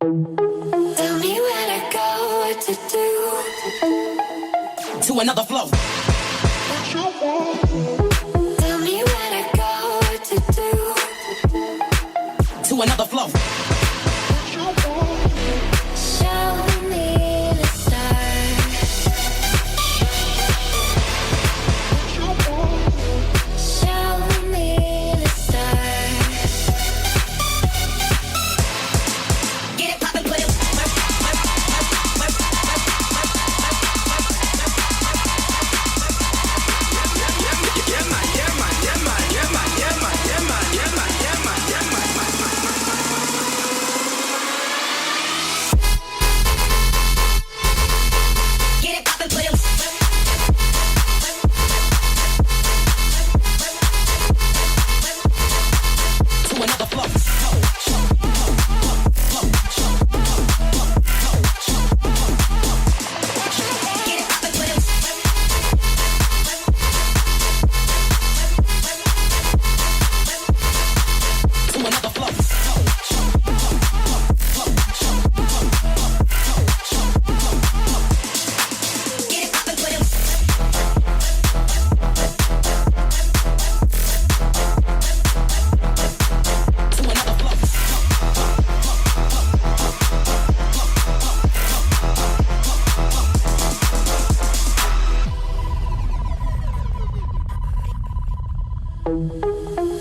Tell me where to go, what to do. To another flow. Tell me where to go, what to do. To another flow. Show me the stars. Show me the stars. Get it poppin', put it.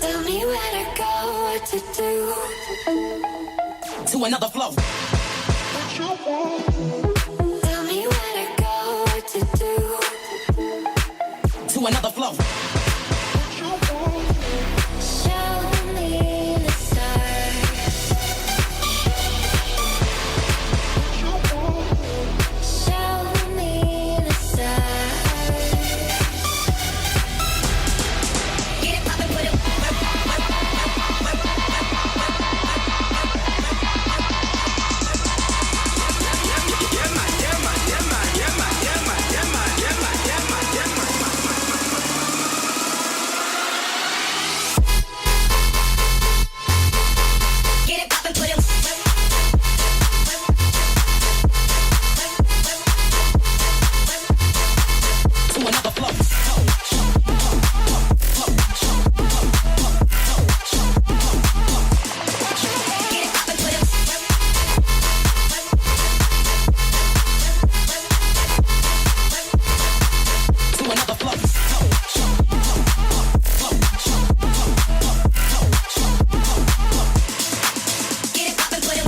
Tell me where to go, what to do. To another flow. Tell me where to go, what to do. To another flow. Show me the stars. Show me the stars. Get it poppin', put it. Get it poppin', put it. To another flow. Get it poppin', put it. To another flow. Get it poppin', put it.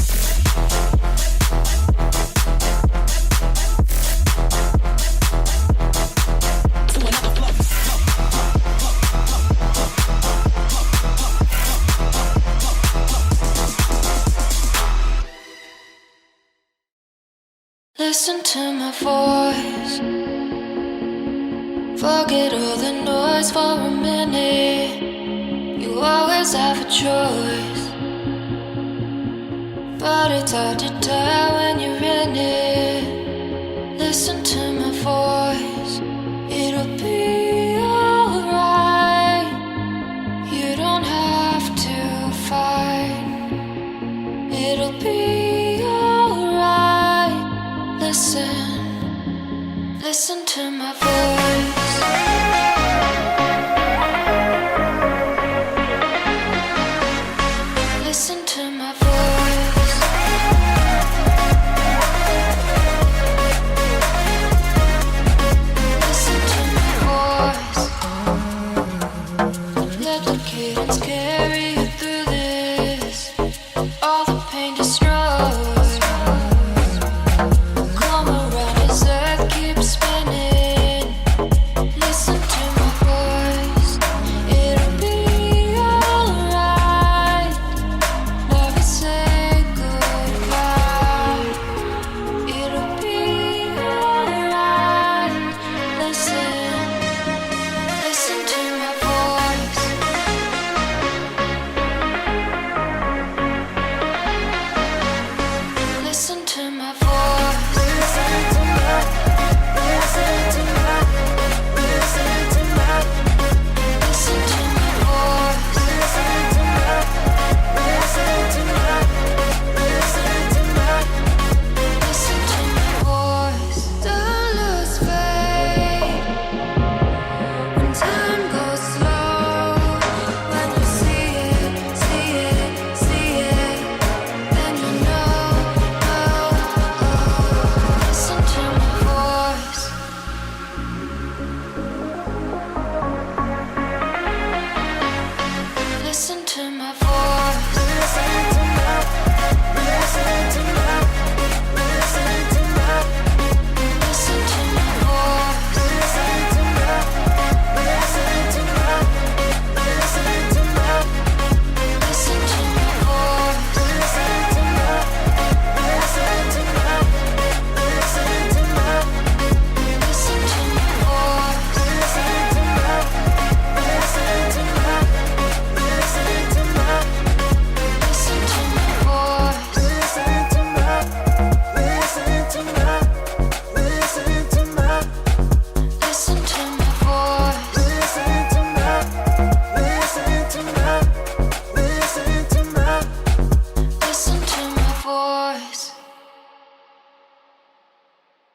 To another flow. Listen to my voice. Forget all the noise for a minute. You always have a choice, but it's hard to tell when you're in it. Listen to